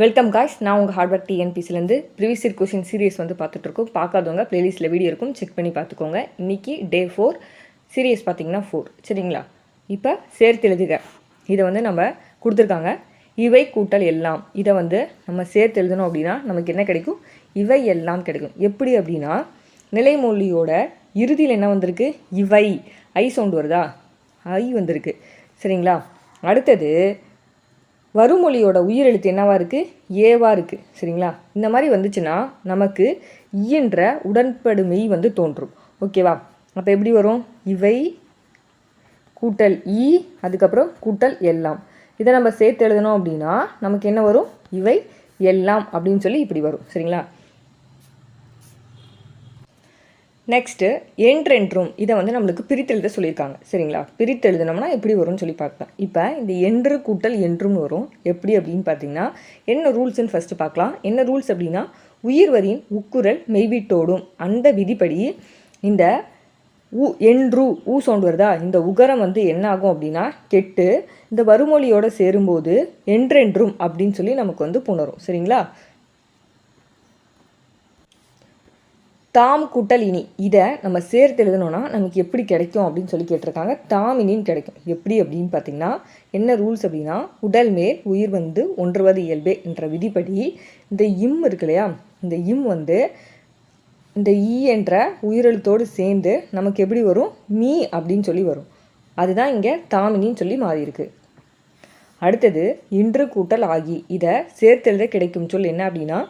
Welcome guys. நான் உங்கள் hard work டிஎன்பிசிலேருந்து previous year question serious பார்த்துட்ருக்கோம். பார்க்காதவங்க ப்ளேலிஸ்ட்டில் வீடியோ இருக்கும், செக் பண்ணி பார்த்துக்கோங்க. இன்றைக்கி டே 4 சீரியஸ் பார்த்திங்கன்னா 4. சரிங்களா? இப்போ சேர்த்து எழுதுக இதை நம்ம கொடுத்துருக்காங்க. இவை கூட்டல் எல்லாம் இதை நம்ம சேர்த்து எழுதணும் அப்படின்னா நமக்கு என்ன கிடைக்கும்? இவை எல்லாம் கிடைக்கும். எப்படி அப்படின்னா நிலைமொழியோட இறுதியில் என்ன வந்திருக்கு? இவை ஐ சவுண்டு வருதா? ஐ வந்திருக்கு. சரிங்களா? அடுத்தது வருமொழியோட உயிரெழுத்து என்னவாக இருக்குது? ஏவாக இருக்குது. சரிங்களா? இந்த மாதிரி வந்துச்சுன்னா நமக்கு ஈன்ற உடன்படுமை தோன்றும். ஓகேவா? அப்போ எப்படி வரும்? இவை கூட்டல் ஈ, அதுக்கப்புறம் கூட்டல் எல்லாம். இதை நம்ம சேர்த்து எழுதணும் அப்படின்னா நமக்கு என்ன வரும்? இவை எல்லாம் அப்படின்னு சொல்லி இப்படி வரும். சரிங்களா? நெக்ஸ்ட்டு என்றென்றும் இதை நம்மளுக்கு பிரித்தெழுத சொல்லியிருக்காங்க. சரிங்களா? பிரித்து எழுதினோம்னா எப்படி வரும்னு சொல்லி பார்க்கலாம். இப்போ இந்த என்று கூட்டல் என்றும் வரும். எப்படி அப்படின்னு பார்த்தீங்கன்னா என்ன ரூல்ஸ்ன்னு ஃபஸ்ட்டு பார்க்கலாம். என்ன ரூல்ஸ் அப்படின்னா உயிர் வரியின் உக்குரல் மெய்வீட்டோடும் அந்த விதிப்படி இந்த என்று ஊ சவுண்ட் வருதா? இந்த உகரம் என்ன ஆகும் அப்படின்னா கெட்டு இந்த வருமொழியோடு சேரும்போது என்றென்றும் அப்படின்னு சொல்லி நமக்கு புணரும். சரிங்களா? தாம் கூட்டல் இனி இதை நம்ம சேர்த்து எழுதணும்னா நமக்கு எப்படி கிடைக்கும் அப்படின்னு சொல்லி கேட்டிருக்காங்க. தாம் இனின்னு கிடைக்கும். எப்படி அப்படின்னு பார்த்தீங்கன்னா என்ன ரூல்ஸ் அப்படின்னா உடல் மேல் உயிர் ஒன்றுவது இயல்பே என்ற விதிப்படி இந்த இம் இருக்கு இல்லையா? இந்த இம் இந்த ஈ என்ற உயிரெழுத்தோடு சேர்ந்து நமக்கு எப்படி வரும்? மீ அப்படின்னு சொல்லி வரும். அதுதான் இங்கே தாமினின்னு சொல்லி மாறி இருக்கு. அடுத்தது இன்று கூட்டல் ஆகி இதை சேர்த்து எழுத கிடைக்கும் சொல் என்ன அப்படின்னா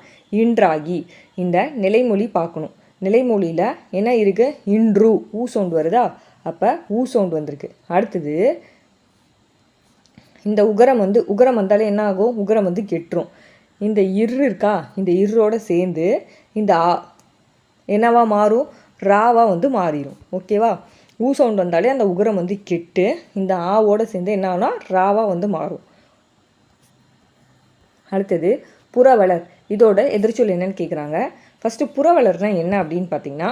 இன்றாகி. இந்த நிலைமொழி பார்க்கணும். நிலைமொழியில் என்ன இருக்குது? இன்று ஊ சவுண்ட் வருதா? அப்போ ஊ சவுண்ட் வந்திருக்கு. அடுத்தது இந்த உகரம் உகரம் வந்தாலே என்ன ஆகும்? உகரம் கெட்டுரும். இந்த இரு இருக்கா? இந்த இருரோட சேர்ந்து இந்த ஆ என்னவா மாறும்? ராவாக மாறிடும். ஓகேவா? ஊ சவுண்ட் வந்தாலே அந்த உகரம் கெட்டு இந்த ஆவோட சேர்ந்து என்ன ஆகுனா ராவாக மாறும். அடுத்தது புறவலர் இதோட எதிர்ச்சொல் என்னன்னு கேட்குறாங்க. ஃபஸ்ட்டு புறவலர்னால் என்ன அப்படின்னு பார்த்திங்கன்னா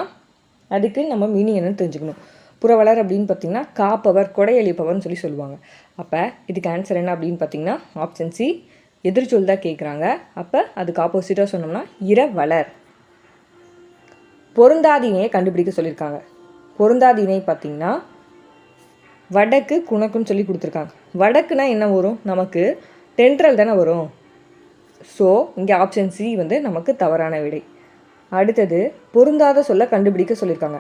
அதுக்கு நம்ம மீனிங் என்னன்னு தெரிஞ்சுக்கணும். புறவலர் அப்படின்னு பார்த்திங்கன்னா காப்பவர், கொடையளிப்பவர்னு சொல்லி சொல்லுவாங்க. அப்போ இதுக்கு ஆன்சர் என்ன அப்படின்னு பார்த்திங்கன்னா ஆப்ஷன் சி எதிர்ச்சொல் தான் கேட்குறாங்க. அப்போ அதுக்கு ஆப்போசிட்டாக சொன்னோம்னா இரவலர். பொருந்தாதினையை கண்டுபிடிக்க சொல்லியிருக்காங்க. பொருந்தாதினை பார்த்திங்கன்னா வடக்கு குணக்குன்னு சொல்லி கொடுத்துருக்காங்க. வடக்குனா என்ன வரும்? நமக்கு தென்றல் தானே வரும். ஸோ இங்கே ஆப்ஷன் சி நமக்கு தவறான விடை. அடுத்தது பொருந்தாத சொல்ல கண்டுபிடிக்க சொல்லியிருக்காங்க.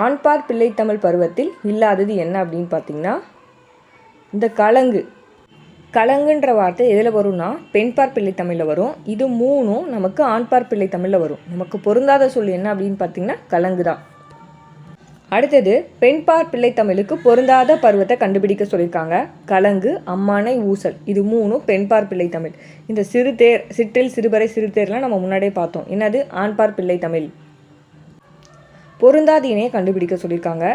ஆண்பார் பிள்ளைத்தமிழ் பருவத்தில் இல்லாதது என்ன அப்படின்னு பார்த்தீங்கன்னா இந்த கலங்குன்ற வார்த்தை எதில் வரும்னா பெண்பார் பிள்ளைத்தமிழில் வரும். இது மூணும் நமக்கு ஆண்பார் பிள்ளைத்தமிழில் வரும். நமக்கு பொருந்தாத சொல் என்ன அப்படின்னு பார்த்தீங்கன்னா கலங்கு தான். அடுத்தது பெண்பார் பிள்ளைத்தமிழுக்கு பொருந்தாத பருவத்தை கண்டுபிடிக்க சொல்லியிருக்காங்க. கலங்கு, அம்மானை, ஊசல் இது மூணும் பெண்பார் பிள்ளைத்தமிழ். இந்த சிறுதேர், சிற்றில், சிறுபறை, சிறுதேர்லாம் நம்ம முன்னாடியே பார்த்தோம். என்னது? ஆண்பார் பிள்ளைத்தமிழ். பொருந்தாதினையை கண்டுபிடிக்க சொல்லியிருக்காங்க.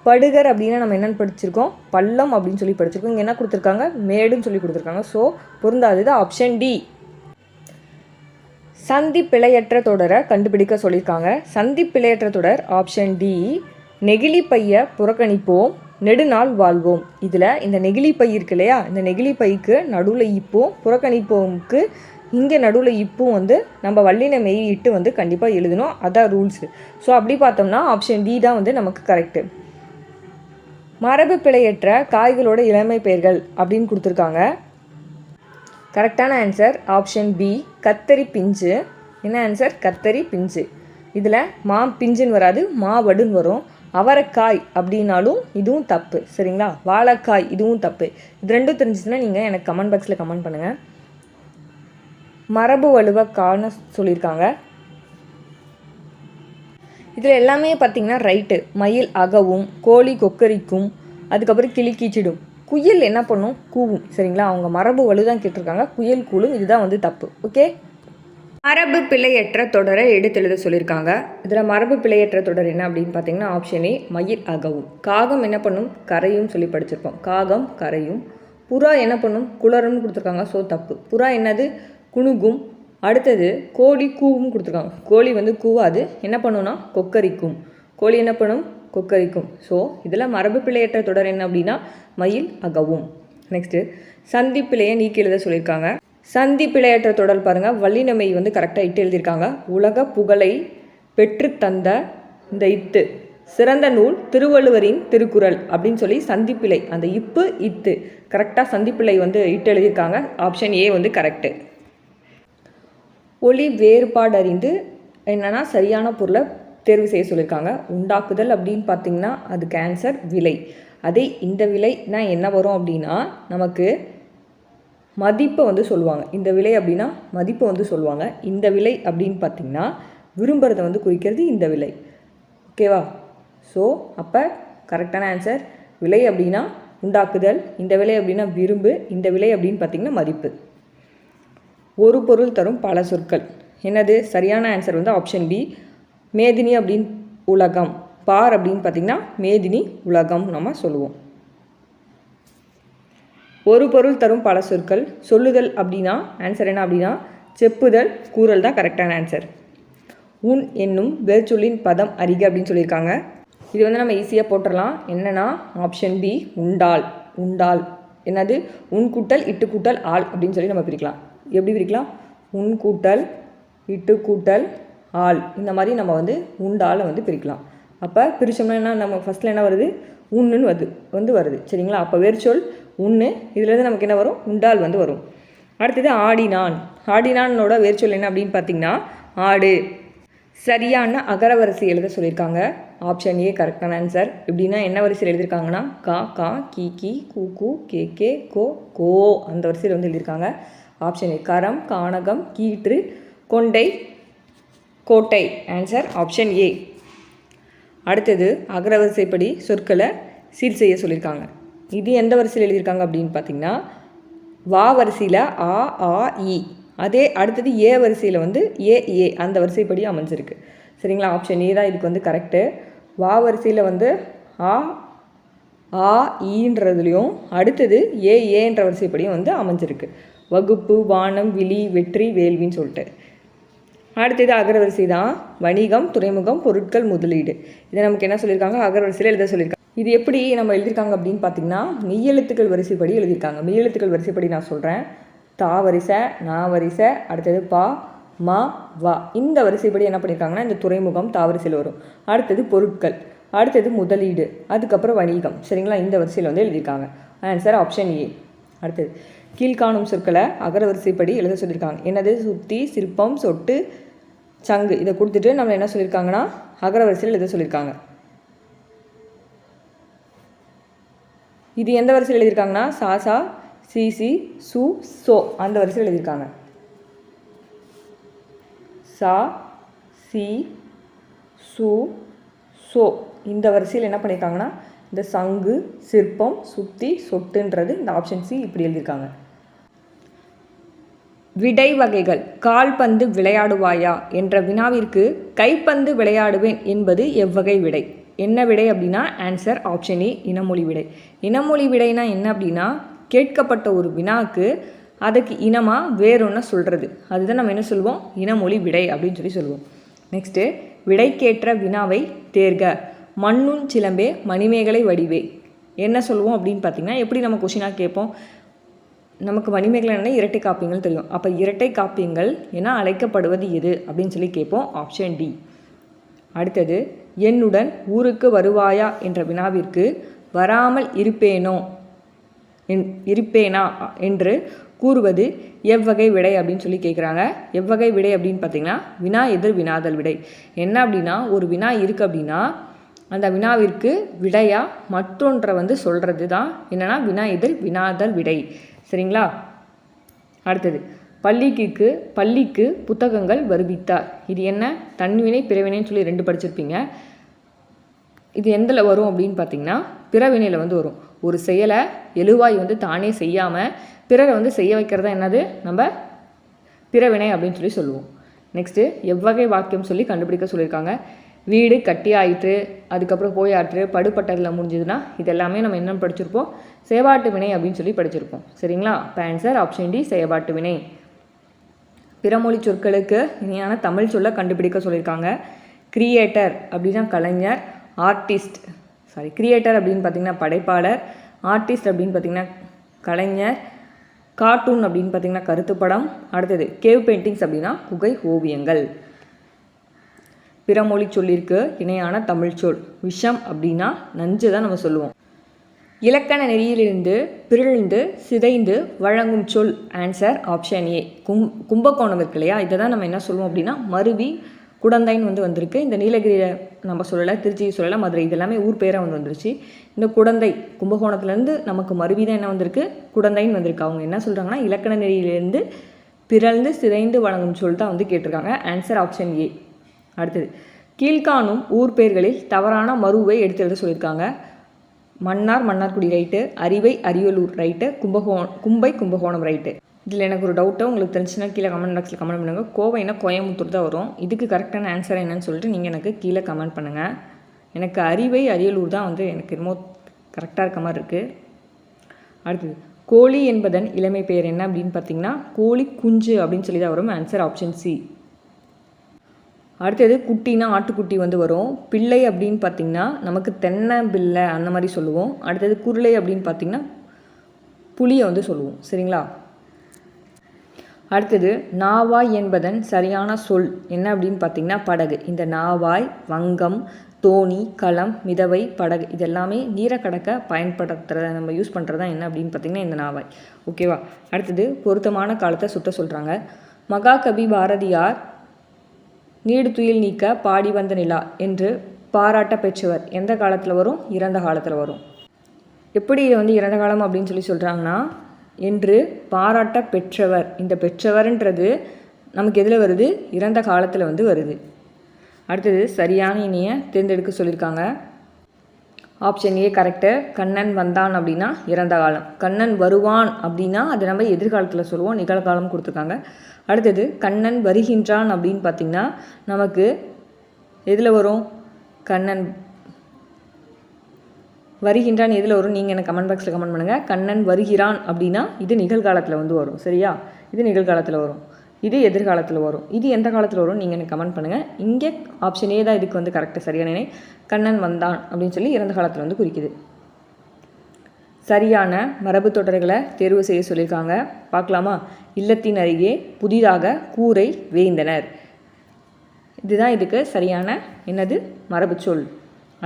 படுகர் அப்படின்னா நம்ம என்னென்னு படிச்சிருக்கோம்? பள்ளம் அப்படின்னு சொல்லி படிச்சிருக்கோம். இங்கே என்ன கொடுத்துருக்காங்க? மேடுன்னு சொல்லி கொடுத்துருக்காங்க. ஸோ பொருந்தாதது ஆப்ஷன் டி. சந்தி பிழையற்ற தொடரை கண்டுபிடிக்க சொல்லியிருக்காங்க. சந்தி பிழையற்ற தொடர் ஆப்ஷன் டி. நெகிழி பையை புறக்கணிப்போம், நெடுநாள் வாழ்வோம். இதில் இந்த நெகிழி பை இருக்கு இல்லையா? இந்த நெகிழி பைக்கு நடுவில் இப்பும், புறக்கணிப்போமுக்கு இங்கே நடுவில் இப்பும் நம்ம வல்லின மெய் இட்டு கண்டிப்பாக எழுதணும். அதான் ரூல்ஸு. ஸோ அப்படி பார்த்தோம்னா ஆப்ஷன் டி தான் நமக்கு கரெக்டு. மரபு பிழையற்ற காய்களோட இளமை பெயர்கள் அப்படின்னு கொடுத்துருக்காங்க. கரெக்டான ஆன்சர் ஆப்ஷன் பி கத்தரி பிஞ்சு. என்ன ஆன்சர்? கத்தரி பிஞ்சு. இதில் மா பிஞ்சுன்னு வராது, மாவடுன்னு வரும். அவரைக்காய் அப்படின்னாலும் இதுவும் தப்பு. சரிங்களா? வாழைக்காய் இதுவும் தப்பு. இது ரெண்டும் தெரிஞ்சிச்சுன்னா நீங்கள் எனக்கு கமெண்ட் பாக்ஸில் கமெண்ட் பண்ணுங்கள். மரபு வலுவை காண சொல்லியிருக்காங்க. இதில் எல்லாமே பார்த்திங்கன்னா ரைட்டு. மயில் அகவும், கோழி கொக்கரிக்கும், அதுக்கப்புறம் கிளி கீச்சிடும், குயில் என்ன பண்ணும்? கூவும். சரிங்களா? அவங்க மரபு வலு தான் கேட்டிருக்காங்க. குயில் கூலும். இதுதான் தப்பு. ஓகே. மரபு பிழையற்ற தொடரை எடுத்தெழுத சொல்லியிருக்காங்க. இதில் மரபு பிழையற்ற தொடர் என்ன அப்படின்னு பார்த்தீங்கன்னா ஆப்ஷன் ஏ மயில் அகவும். காகம் என்ன பண்ணும்? கரையும் சொல்லி படிச்சிருப்போம். காகம் கரையும். புறா என்ன பண்ணும்? குளறும்னு கொடுத்துருக்காங்க. ஸோ தப்பு. புறா என்னது? குணுகும். அடுத்தது கோழி கூவும் கொடுத்துருக்காங்க. கோழி கூவாது. என்ன பண்ணுன்னா கொக்கரிக்கும். கோழி என்ன பண்ணும்? கொக்கரிக்கும். ஸோ இதில் மரபு பிழையற்ற தொடர் என்ன அப்படின்னா மயில் அகவும். நெக்ஸ்ட்டு சந்தி பிழையை நீக்கி எழுத சொல்லியிருக்காங்க. சந்தி பிழையற்ற தொடர் பாருங்கள், வல்லினமை வந்து கரெக்டாக இட்டு எழுதியிருக்காங்க. உலக புகழை பெற்று தந்த இந்த இத்து சிறந்த நூல் திருவள்ளுவரின் திருக்குறள் அப்படின்னு சொல்லி சந்திப்பிழை, அந்த இப்பு இத்து கரெக்டாக சந்திப்பிழை வந்து இட்டு எழுதியிருக்காங்க. ஆப்ஷன் ஏ வந்து கரெக்டு. ஒளி வேறுபாடு அறிந்து என்னென்னா சரியான பொருளை தேர்வு செய்ய சொல்லியிருக்காங்க. உண்டாக்குதல் அப்படின்னு பார்த்திங்கன்னா அதுக்கு ஆன்சர் விலை. அதே இந்த விலைனா என்ன வரும் அப்படின்னா நமக்கு மதிப்பை வந்து சொல்லுவாங்க. இந்த விலை அப்படின்னா மதிப்பை வந்து சொல்லுவாங்க. இந்த விலை அப்படின்னு பார்த்திங்கன்னா விரும்புகிறத வந்து குறிக்கிறது இந்த விலை. ஓகேவா? ஸோ அப்போ கரெக்டான ஆன்சர் விலை அப்படின்னா உண்டாக்குதல், இந்த விலை அப்படின்னா விரும்பு, இந்த விலை அப்படின்னு பார்த்திங்கன்னா மதிப்பு. ஒரு பொருள் தரும் பல சொற்கள் என்னது? சரியான ஆன்சர் வந்து ஆப்ஷன் பி, மேதினி அப்படின்னு உலகம். பார் அப்படின்னு பார்த்திங்கன்னா மேதினி உலகம் நம்ம சொல்லுவோம். ஒரு பொருள் தரும் பல சொற்கள் சொல்லுதல் அப்படின்னா ஆன்சர் என்ன அப்படின்னா செப்புதல், கூறல் தான் கரெக்டான ஆன்சர். உன் என்னும் வேர்ச்சொல்லின் பதம் அறிக அப்படின்னு சொல்லியிருக்காங்க. இது வந்து நம்ம ஈஸியாக போட்டுடலாம். என்னென்னா ஆப்ஷன் பி உண்டால். உண்டால் என்னது? உன் கூட்டல் இட்டு கூட்டல் ஆள் அப்படின்னு சொல்லி நம்ம பிரிக்கலாம். எப்படி பிரிக்கலாம்? உன் கூட்டல் இட்டு கூட்டல் ஆள், இந்த மாதிரி நம்ம வந்து உண்டாலை வந்து பிரிக்கலாம். அப்போ பிரித்தோம்னா என்ன, நம்ம ஃபஸ்ட்டில் என்ன வருது? உண்ணுன்னு வருது சரிங்களா? அப்போ வேர்ச்சொல் உண்ணு, இதுலேருந்து நமக்கு என்ன வரும்? உண்டால் வந்து வரும். அடுத்தது ஆடினான். ஆடினானோட வேர்ச்சொல் என்ன அப்படின்னு பார்த்திங்கன்னா ஆடு. சரியான அகரவரிசை எழுத சொல்லியிருக்காங்க. ஆப்ஷன் ஏ கரெக்டான ஆன்சர். எப்படின்னா என்ன வரிசையில் எழுதியிருக்காங்கன்னா கா கா கி கி கூ கூ கே கே கோ கோ அந்த வரிசையில் வந்து எழுதியிருக்காங்க. Option A. கரம், கானகம், கீற்று, கொண்டை, கோட்டை. Answer option A. அடுத்தது அகரவரிசைப்படி சொற்களை சீர் செய்ய சொல்லியிருக்காங்க. இது எந்த வரிசையில் எழுதியிருக்காங்க அப்படின்னு பார்த்திங்கன்னா வா வரிசையில் ஆ ஆ இ. அதே அடுத்தது ஏ வரிசையில் வந்து ஏ ஏ அந்த வரிசைப்படி அமைஞ்சிருக்கு சரிங்களா? ஆப்ஷன் ஏ தான் இதுக்கு வந்து கரெக்டு. வா வரிசையில் வந்து ஆ ஆ ஈன்றதுலேயும் அடுத்தது ஏ ஏன்ற வரிசைப்படியும் வந்து அமைஞ்சிருக்கு. வகுப்பு, வானம், விழி, வெற்றி, வேள்வின்னு சொல்லிட்டு. அடுத்தது அகரவரிசை தான். வணிகம், துறைமுகம், பொருட்கள், முதலீடு. இதை நமக்கு என்ன சொல்லியிருக்காங்க? அகரவரிசையில் எழுத சொல்லியிருக்காங்க. இது எப்படி நம்ம எழுதியிருக்காங்க அப்படின்னு பார்த்திங்கன்னா மெய்யெழுத்துக்கள் வரிசைப்படி எழுதியிருக்காங்க. மெய்யெழுத்துக்கள் வரிசைப்படி நான் சொல்கிறேன். தா வரிசை, நா வரிசை, அடுத்தது பா, மா, வா. இந்த வரிசைப்படி என்ன பண்ணியிருக்காங்கன்னா இந்த துறைமுகம் தா வரிசையில் வரும். அடுத்தது பொருட்கள், அடுத்தது முதலீடு, அதுக்கப்புறம் வணிகம் சரிங்களா? இந்த வரிசையில் வந்து எழுதியிருக்காங்க. Answer option A. அடுத்தது கீழ்காணும் சொற்களை அகரவரிசைப்படி எழுத சொல்லியிருக்காங்க. என்னது? சுத்தி, சிற்பம், சொட்டு, சங்கு. இதை கொடுத்துட்டு நம்மளை என்ன சொல்லியிருக்காங்கன்னா அகரவரிசையில் எழுத சொல்லியிருக்காங்க. இது எந்த வரிசையில் எழுதியிருக்காங்கன்னா சாசா, சிசி, சு, சோ அந்த வரிசையில் எழுதியிருக்காங்க. சா, சி, சு, சோ இந்த வரிசையில் என்ன பண்ணியிருக்காங்கன்னா இந்த சங்கு, சிற்பம், சுத்தி, சொட்டுன்றது இந்த ஆப்ஷன் சி இப்படி எழுதியிருக்காங்க. விடை வகைகள். கால்பந்து விளையாடுவாயா என்ற வினாவிற்கு கைப்பந்து விளையாடுவேன் என்பது எவ்வகை விடை? என்ன விடை அப்படின்னா ஆன்சர் ஆப்ஷன் ஏ இனமொழி விடை. இனமொழி விடைனா என்ன அப்படின்னா கேட்கப்பட்ட ஒரு வினாக்கு அதுக்கு இனமாக வேறொன்று சொல்கிறது, அதுதான் நம்ம என்ன சொல்லுவோம்? இனமொழி விடை அப்படின்னு சொல்லி சொல்லுவோம். நெக்ஸ்ட்டு விடைக்கேற்ற வினாவை தேர்க. மண்ணுன் சிலம்பே மணிமேகலை வடிவே. என்ன சொல்லுவோம் அப்படின்னு பார்த்திங்கன்னா எப்படி நம்ம கொஷினாக கேட்போம்? நமக்கு மணிமேகலை இரட்டை காப்பியங்கள் தெரியும். அப்போ இரட்டை காப்பியங்கள் என அழைக்கப்படுவது எது அப்படின்னு சொல்லி கேட்போம். Option D. அடுத்தது என்னுடன் ஊருக்கு வருவாயா என்ற வினாவிற்கு வராமல் இருப்பேனா என்று கூறுவது எவ்வகை விடை அப்படின்னு சொல்லி கேட்குறாங்க. எவ்வகை விடை அப்படின்னு பார்த்திங்கன்னா வினா எதிர் வினாதல் விடை. என்ன அப்படின்னா ஒரு வினா இருக்குது அப்படின்னா அந்த வினாவிற்கு விடையாக மற்றொன்றை வந்து சொல்கிறது தான் என்னென்னா வினா எதிர் வினாதல் விடை சரிங்களா? அடுத்தது பள்ளிக்கு புத்தகங்கள் வருவித்தார். இது என்ன? தன்வினை பிறவினைன்னு சொல்லி 2 படிச்சிருப்பீங்க. இது எந்தில் வரும் அப்படின்னு பார்த்திங்கன்னா பிறவினையில் வந்து வரும். ஒரு செயலை எழுவாய் வந்து தானே செய்யாமல் பிறரை வந்து செய்ய வைக்கிறதா என்னது? நம்ம பிறவினை அப்படின்னு சொல்லி சொல்லுவோம். நெக்ஸ்ட்டு எவ்வகை வாக்கியம் சொல்லி கண்டுபிடிக்க சொல்லியிருக்காங்க. வீடு கட்டி ஆயிற்று, அதுக்கப்புறம் போயாற்று, படுபட்டதில் முடிஞ்சதுன்னா இது எல்லாமே நம்ம என்னென்னு படிச்சிருப்போம்? செயபாட்டு வினை அப்படின்னு சொல்லி படிச்சிருப்போம் சரிங்களா? இப்போ ஆன்சர் ஆப்ஷன் டி செயபாட்டு வினை. பிறமொழி சொற்களுக்கு இணையான தமிழ் சொல்ல கண்டுபிடிக்க சொல்லியிருக்காங்க. கிரியேட்டர் அப்படின்னா கலைஞர், கிரியேட்டர் அப்படின்னு பார்த்திங்கன்னா படைப்பாளர், ஆர்டிஸ்ட் அப்படின்னு பார்த்திங்கன்னா கலைஞர், கார்ட்டூன் அப்படின்னு பார்த்திங்கன்னா கருத்து படம். அடுத்தது கேவ் பெயிண்டிங்ஸ் அப்படின்னா குகை ஓவியங்கள். பிறமொழி சொல்லிற்கு இணையான தமிழ் சொல். விஷம் அப்படின்னா நஞ்சு தான் நம்ம சொல்லுவோம். இலக்கண நெறியிலிருந்து பிறழ்ந்து சிதைந்து வழங்கும் சொல். ஆன்சர் ஆப்ஷன் ஏ கும்பகோணம் இருக்கு இல்லையா, இதை தான் நம்ம என்ன சொல்லுவோம் அப்படின்னா மருவி குடந்தைன்னு வந்திருக்கு. இந்த நீலகிரியை நம்ம சொல்லலை, திருச்சியை சொல்லலை, மதுரை இதெல்லாமே ஊர் பேராக வந்துருச்சு. இந்த குடந்தை கும்பகோணத்துலேருந்து நமக்கு மருவி தான் என்ன வந்திருக்கு, குடந்தைன்னு வந்திருக்கு. அவங்க என்ன சொல்கிறாங்கன்னா இலக்கண நெறியிலிருந்து பிறழ்ந்து சிதைந்து வழங்கும் சொல் தான் கேட்டிருக்காங்க. Answer option A. அடுத்தது கீழ்காணும் ஊர் பேர்களில் தவறான மருவை எடுத்து எழுத சொல்லியிருக்காங்க. மன்னார் மன்னார்குடி ரைட்டு, அரிவை அரியலூர் ரைட்டு, கும்பகோணம் ரைட்டு. இதில் எனக்கு ஒரு டவுட்டை உங்களுக்கு தெரிஞ்சுன்னா கீழே கமெண்ட் பாக்ஸில் கமெண்ட் பண்ணுங்கள். கோவைனா கோயம்புத்தூர் தான் வரும். இதுக்கு கரெக்டான ஆன்சர் என்னன்னு சொல்லிட்டு நீங்கள் எனக்கு கீழே கமெண்ட் பண்ணுங்கள். எனக்கு அரிவை அரியலூர் தான் எனக்கு என்னமோ கரெக்டாக இருக்க மாதிரி இருக்குது. அடுத்தது கோழி என்பதன் இளமை பெயர் என்ன அப்படின்னு பார்த்தீங்கன்னா கோழி குஞ்சு அப்படின்னு சொல்லி தான் வரும். Answer option C. அடுத்தது குட்டினா ஆட்டுக்குட்டி வரும். பிள்ளை அப்படின்னு பார்த்திங்கன்னா நமக்கு தென்னை பிள்ளை அந்த மாதிரி சொல்லுவோம். அடுத்தது குருளை அப்படின்னு பார்த்திங்கன்னா புளியை சொல்லுவோம். சரிங்களா? அடுத்தது நாவாய் என்பதன் சரியான சொல் என்ன அப்படின்னு பார்த்திங்கன்னா படகு. இந்த நாவாய், வங்கம், தோணி, களம், மிதவை, படகு இதெல்லாமே நீரை கடக்க பயன்படுத்துகிறத நம்ம யூஸ் பண்ணுறது தான் என்ன அப்படின்னு பார்த்திங்கன்னா இந்த நாவாய். ஓகேவா? அடுத்தது பொருத்தமான காலத்தை சுட்ட சொல்கிறாங்க. மகாகவி பாரதியார் நீடு துயில் நீக்க பாடி வந்த நிலா என்று பாராட்ட பெற்றவர் எந்த காலத்தில் வரும்? இறந்த காலத்தில் வரும். எப்படி இதை இறந்த காலம் அப்படின்னு சொல்லி சொல்கிறாங்கன்னா என்று பாராட்ட பெற்றவர். இந்த பெற்றவர்ன்றது நமக்கு எதில் வருது? இறந்த காலத்தில் வருது. அடுத்தது சரியான இனியை தேர்ந்தெடுக்க சொல்லியிருக்காங்க. Option A correct. கண்ணன் வந்தான் அப்படின்னா இறந்த காலம். கண்ணன் வருவான் அப்படின்னா அது நம்ம எதிர்காலத்தில் சொல்லுவோம், நிகழ்காலம் கொடுத்துருக்காங்க. அடுத்தது கண்ணன் வருகின்றான் அப்படின்னு பார்த்திங்கன்னா நமக்கு எதில் வரும்? கண்ணன் வருகின்றான் எதில் வரும்? நீங்கள் எனக்கு கமெண்ட் பாக்ஸில் கமெண்ட் பண்ணுங்கள். கண்ணன் வருகிறான் அப்படின்னா இது நிகழ்காலத்தில் வரும். சரியா? இது நிகழ்காலத்தில் வரும், இது எதிர்காலத்தில் வரும். இது எந்த காலத்தில் வரும் நீங்கள் எனக்கு கமெண்ட் பண்ணுங்கள். இங்கே ஆப்ஷன் ஏ தான் இதுக்கு கரெக்டாக சரியான நினை. கண்ணன் வந்தான் அப்படின்னு சொல்லி இறந்த காலத்தில் குறிக்குது. சரியான மரபு தொடர்களை தேர்வு செய்ய சொல்லியிருக்காங்க. பார்க்கலாமா? இல்லத்தின் அருகே புதிதாக கூரை வேய்ந்தனர். இதுதான் இதுக்கு சரியான என்னது மரபு சொல்.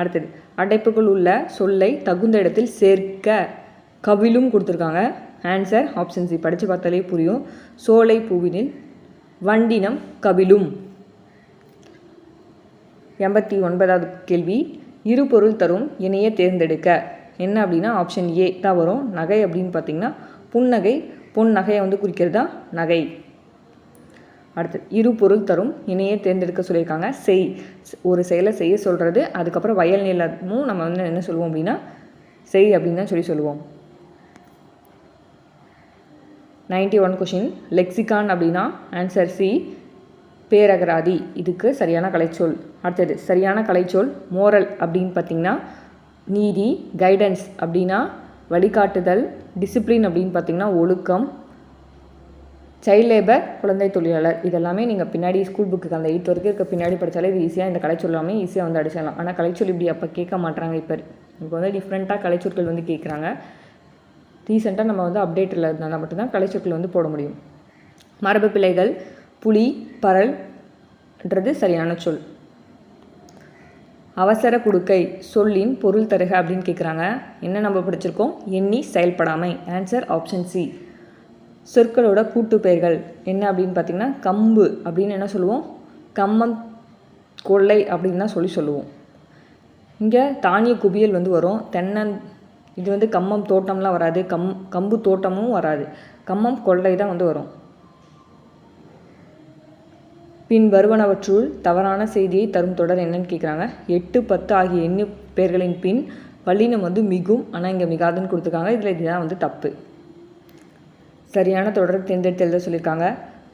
அடுத்தது அடைப்புக்குள் உள்ள சொல்லை தகுந்த இடத்தில் சேர்க்க கவிழும் கொடுத்துருக்காங்க. Answer option C. படித்து பார்த்தாலே புரியும். சோலை பூவினில் வண்டினம் கவிழும். 89வது கேள்வி. இரு பொருள் தரும் இணையை தேர்ந்தெடுக்க என்ன அப்படின்னா ஆப்ஷன் ஏ தான் வரும். நகை அப்படின்னு பார்த்திங்கன்னா புன்னகை, பொன் நகையை குறிக்கிறதா நகை. அடுத்து இரு பொருள் தரும் இணையை தேர்ந்தெடுக்க சொல்லியிருக்காங்க. ஒரு செயலை செய்ய சொல்கிறது. அதுக்கப்புறம் வயல் நிலமும் நம்ம என்ன சொல்லுவோம் அப்படின்னா செய் அப்படின்னு தான் சொல்லுவோம். 91 கொஷின். லெக்சிகான் அப்படின்னா ஆன்சர் சி பேரகராதி. இதுக்கு சரியான கலைச்சொல். அடுத்தது சரியான கலைச்சொல் மோரல் அப்படின்னு பார்த்திங்கன்னா நீதி, கைடன்ஸ் அப்படின்னா வழிகாட்டுதல், டிசிப்ளின் அப்படின்னு பார்த்திங்கன்னா ஒழுக்கம், சைல்ட் லேபர் குழந்தை தொழிலாளர். இதெல்லாமே நீங்கள் பின்னாடி ஸ்கூல் புக்கு அந்த 8th வரைக்கும் இருக்க பின்னாடி படித்தாலே இது ஈஸியாக இந்த கலைச்சொல் எல்லாமே ஈஸியாக அடிச்சிடலாம். ஆனால் கலைச்சொல் இப்படி அப்போ கேட்க மாட்டாங்க. இப்போ டிஃப்ரெண்ட்டாக கலைச்சொற்கள் கேட்குறாங்க. ரீசெண்டாக நம்ம அப்டேட்டில் இருந்தால் மட்டும்தான் கலைச்சொற்கள் போட முடியும். மரபு பிள்ளைகள் புலி, பரல்ன்றது சரியான சொல். அவசர குடுக்கை சொல்லின் பொருள் தருக அப்படின்னு கேட்குறாங்க. என்ன நம்ம படிச்சிருக்கோம்? எண்ணி செயல்படாமை. Answer option C. சொற்களோட கூட்டு பெயர்கள் என்ன அப்படின்னு பார்த்திங்கன்னா கம்பு அப்படின்னு என்ன சொல்லுவோம்? கம்மம் கொள்ளை அப்படின்னு தான் சொல்லுவோம். இங்கே தானிய குவியல் வரும். தென்னன் இது கம்மம் தோட்டம்லாம் வராது. கம்பு தோட்டமும் வராது. கம்மம் கொள்ளை தான் வரும். பின் வருவனவற்றுள் தவறான செய்தியை தரும் தொடர் என்னன்னு கேட்குறாங்க. 8, 10 ஆகிய எண்ணு பெயர்களின் பின் வல்லினம் மிகும், ஆனால் இங்கே மிகாதுன்னு கொடுத்துருக்காங்க. இதில் இதுதான் தப்பு. சரியான தொடர் தேர்ந்தெடுத்து எழுத சொல்லியிருக்காங்க.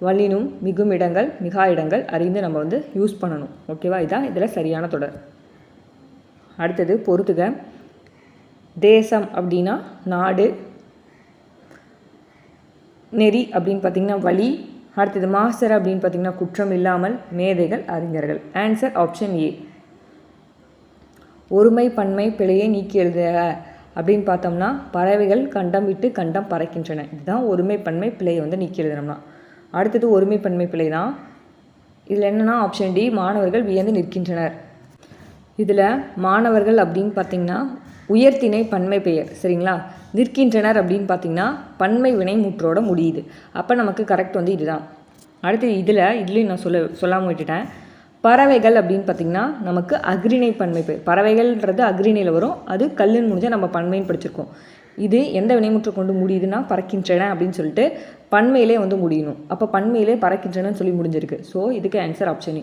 வல்லினும் மிகும் இடங்கள் மிகா இடங்கள் அறிந்து நம்ம யூஸ் பண்ணணும். ஓகேவா? இதுதான் இதில் சரியான தொடர். அடுத்தது பொறுத்துக. தேசம் அப்படின்னா நாடு, நெறி அப்படின்னு பார்த்திங்கன்னா வழி. அடுத்தது மாஸ்டர் அப்படின்னு பார்த்திங்கன்னா குற்றம் இல்லாமல், மேதைகள் அறிஞர்கள். ஆன்சர் ஆப்ஷன் ஏ. ஒருமை பன்மை பிழையை நீக்கி எழுதுக அப்படின்னு பார்த்தோம்னா பறவைகள் கண்டம் விட்டு கண்டம் பறக்கின்றன. இதுதான் ஒருமைப்பன்மை பிழையை வந்து நீக்கி எழுதுனோம்னா. அடுத்தது ஒருமைப்பன்மை பிழை தான். இதில் என்னென்னா ஆப்ஷன் டி, மாணவர்கள் வியந்து நிற்கின்றனர். இதில் மாணவர்கள் அப்படின்னு பார்த்திங்கன்னா உயர்த்திணை பன்மை பெயர், சரிங்களா. நிற்கின்றனர் அப்படின்னு பார்த்திங்கன்னா பன்மை வினை முற்றோட முடியுது. அப்போ நமக்கு கரெக்ட் வந்து இதுதான். அடுத்து இதுலேயும் நான் சொல்லாமல் விட்டுட்டேன். பறவைகள் அப்படின்னு பார்த்திங்கன்னா நமக்கு அக்ரிணை பன்மை பெயர். பறவைகள்ன்றது அக்ரிணையில் வரும், அது கல்லுன்னு முடிஞ்சால் நம்ம பன்மைன்னு படிச்சிருக்கோம். இது எந்த வினைமுற்று கொண்டு முடியுதுன்னா பறக்கின்றன அப்படின்னு சொல்லிட்டு பன்மையிலே வந்து முடியணும். அப்போ பன்மையிலே பறக்கின்றனன்னு சொல்லி முடிஞ்சிருக்கு. ஸோ இதுக்கு ஆன்சர் ஆப்ஷன்.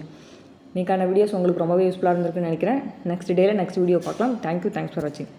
இன்னைக்கான வீடியோஸ் உங்களுக்கு ரொம்பவே யூஸ்ஃபுல்லாக இருந்திருக்குன்னு நினைக்கிறேன். நெக்ஸ்ட் வீடியோ பார்க்கலாம். தேங்க்யூ, தேங்க்ஸ் ஃபார் வாட்சிங்.